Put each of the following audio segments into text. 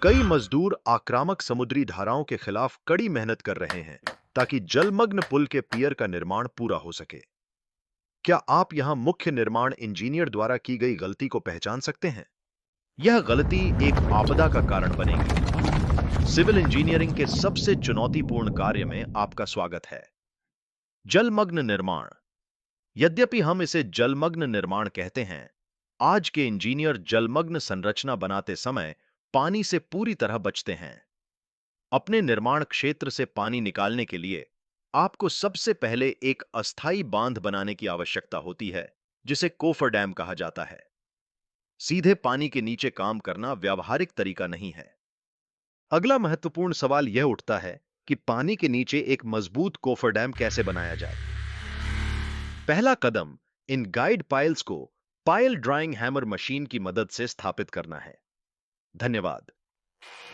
कई मजदूर आक्रामक समुद्री धाराओं के खिलाफ कड़ी मेहनत कर रहे हैं ताकि जलमग्न पुल के पियर का निर्माण पूरा हो सके। क्या आप यहां मुख्य निर्माण इंजीनियर द्वारा की गई गलती को पहचान सकते हैं? यह गलती एक आपदा का कारण बनेगी। सिविल इंजीनियरिंग के सबसे चुनौतीपूर्ण कार्य में आपका स्वागत है। जलमग्न निर्माण। यद्यपि हम इसे जलमग्न निर्माण कहते हैं, आज के इंजीनियर जलमग्न संरचना बनाते समय पानी से पूरी तरह बचते हैं। अपने निर्माण क्षेत्र से पानी निकालने के लिए आपको सबसे पहले एक अस्थायी बांध बनाने की आवश्यकता होती है, जिसे कोफर डैम कहा जाता है। सीधे पानी के नीचे काम करना व्यावहारिक तरीका नहीं है। अगला महत्वपूर्ण सवाल यह उठता है कि पानी के नीचे एक मजबूत कोफर डैम कैसे बनाया जाए। पहला कदम इन गाइड पाइल्स को पाइल ड्राइंग हैमर मशीन की मदद से स्थापित करना है। धन्यवाद।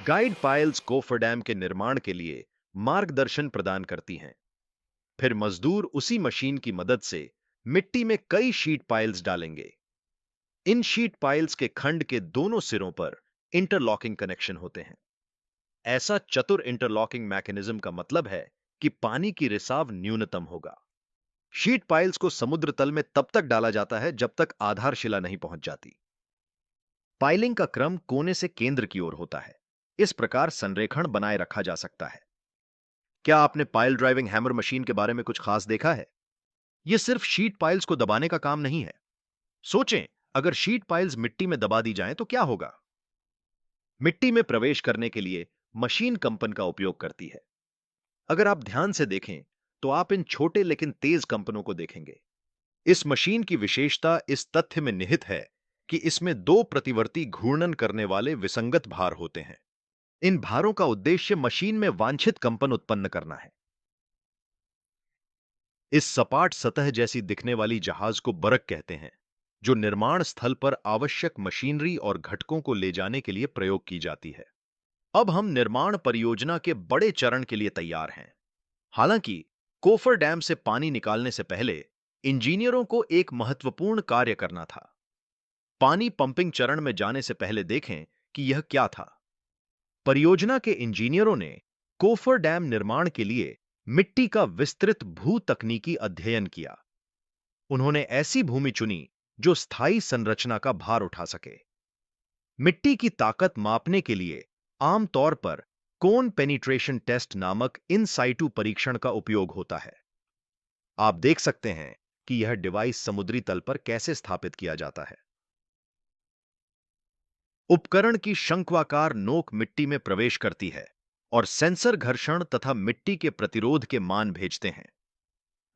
गाइड पाइल्स कोफर डैम के निर्माण के लिए मार्गदर्शन प्रदान करती हैं। फिर मजदूर उसी मशीन की मदद से मिट्टी में कई शीट पाइल्स डालेंगे। इन शीट पाइल्स के खंड के दोनों सिरों पर इंटरलॉकिंग कनेक्शन होते हैं। ऐसा चतुर इंटरलॉकिंग मैकेनिज्म का मतलब है कि पानी की रिसाव न्यूनतम होगा। शीट पाइल्स को समुद्र तल में तब तक डाला जाता है जब तक आधारशिला नहीं पहुंच जाती। पाइलिंग का क्रम कोने से केंद्र की ओर होता है। इस प्रकार संरेखण बनाए रखा जा सकता है। क्या आपने पाइल ड्राइविंग हैमर मशीन के बारे में कुछ खास देखा है? यह सिर्फ शीट पाइल्स को दबाने का काम नहीं है। सोचें, अगर शीट पाइल्स मिट्टी में दबा दी जाएं तो क्या होगा? मिट्टी में प्रवेश करने के लिए मशीन कंपन का उपयोग करती है। अगर आप ध्यान से देखें तो आप इन छोटे लेकिन तेज कंपनों को देखेंगे। इस मशीन की विशेषता इस तथ्य में निहित है कि इसमें दो प्रतिवर्ती घूर्णन करने वाले विसंगत भार होते हैं। इन भारों का उद्देश्य मशीन में वांछित कंपन उत्पन्न करना है। इस सपाट सतह जैसी दिखने वाली जहाज को बरक कहते हैं, जो निर्माण स्थल पर आवश्यक मशीनरी और घटकों को ले जाने के लिए प्रयोग की जाती है। अब हम निर्माण परियोजना के बड़े चरण के लिए तैयार हैं। हालांकि कोफर डैम से पानी निकालने से पहले इंजीनियरों को एक महत्वपूर्ण कार्य करना था। पानी पंपिंग चरण में जाने से पहले देखें कि यह क्या था। परियोजना के इंजीनियरों ने कोफर डैम निर्माण के लिए मिट्टी का विस्तृत भू तकनीकी अध्ययन किया। उन्होंने ऐसी भूमि चुनी जो स्थायी संरचना का भार उठा सके। मिट्टी की ताकत मापने के लिए आमतौर पर कोन पेनिट्रेशन टेस्ट नामक इन साइटू परीक्षण का उपयोग होता है। आप देख सकते हैं कि यह डिवाइस समुद्री तल पर कैसे स्थापित किया जाता है। उपकरण की शंक्वाकार नोक मिट्टी में प्रवेश करती है और सेंसर घर्षण तथा मिट्टी के प्रतिरोध के मान भेजते हैं।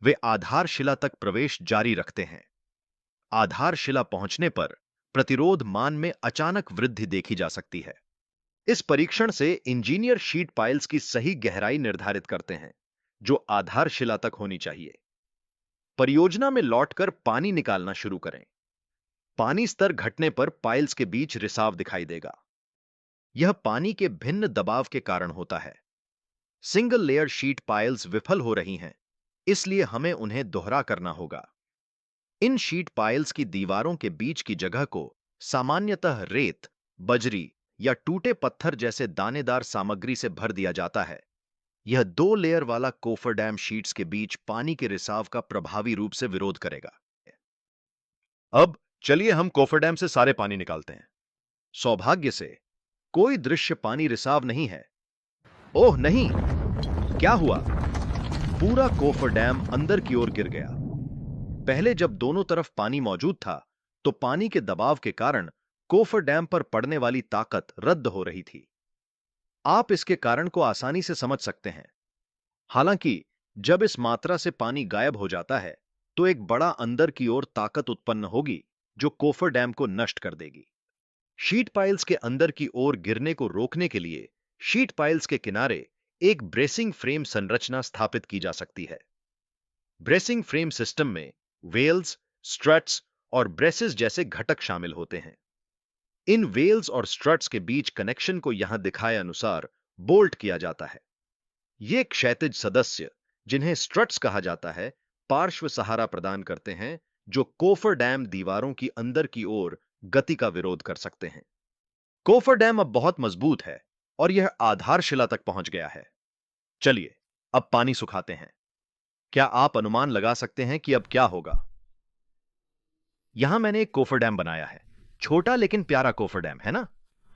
वे आधारशिला तक प्रवेश जारी रखते हैं। आधारशिला पहुंचने पर प्रतिरोध मान में अचानक वृद्धि देखी जा सकती है। इस परीक्षण से इंजीनियर शीट पाइल्स की सही गहराई निर्धारित करते हैं, जो आधारशिला तक होनी चाहिए। परियोजना में लौटकर पानी निकालना शुरू करें। पानी स्तर घटने पर पाइल्स के बीच रिसाव दिखाई देगा। यह पानी के भिन्न दबाव के कारण होता है। सिंगल लेयर शीट पाइल्स विफल हो रही हैं, इसलिए हमें उन्हें दोहरा करना होगा। इन शीट पाइल्स की दीवारों के बीच की जगह को सामान्यतः रेत, बजरी या टूटे पत्थर जैसे दानेदार सामग्री से भर दिया जाता है। यह दो लेयर वाला कोफर डैम शीट्स के बीच पानी के रिसाव का प्रभावी रूप से विरोध करेगा। अब चलिए हम कोफर डैम से सारे पानी निकालते हैं। सौभाग्य से कोई दृश्य पानी रिसाव नहीं है। ओह नहीं! क्या हुआ? पूरा कोफर डैम अंदर की ओर गिर गया। पहले जब दोनों तरफ पानी मौजूद था, तो पानी के दबाव के कारण कोफर डैम पर पड़ने वाली ताकत रद्द हो रही थी। आप इसके कारण को आसानी से समझ सकते हैं। हालांकि जब इस मात्रा से पानी गायब हो जाता है, तो एक बड़ा अंदर की ओर ताकत उत्पन्न होगी, जो कोफर डैम को नष्ट कर देगी। शीट पाइल्स के अंदर की ओर गिरने को रोकने के लिए शीट पाइल्स के किनारे एक ब्रेसिंग फ्रेम संरचना स्थापित की जा सकती है। ब्रेसिंग फ्रेम सिस्टम में वेल्स, स्ट्रट्स और ब्रेसेस जैसे घटक शामिल होते हैं। इन वेल्स और स्ट्रट्स के बीच कनेक्शन को यहां दिखाए अनुसार बोल्ट किया जाता है। ये क्षैतिज सदस्य, जिन्हें स्ट्रट्स कहा जाता है, पार्श्व सहारा प्रदान करते हैं, जो कोफर डैम दीवारों की अंदर की ओर गति का विरोध कर सकते हैं। कोफर डैम अब बहुत मजबूत है और यह आधारशिला तक पहुंच गया है। चलिए, अब पानी सुखाते हैं। क्या आप अनुमान लगा सकते हैं कि अब क्या होगा? यहां मैंने एक कोफर डैम बनाया है। छोटा लेकिन प्यारा कोफर डैम, है ना?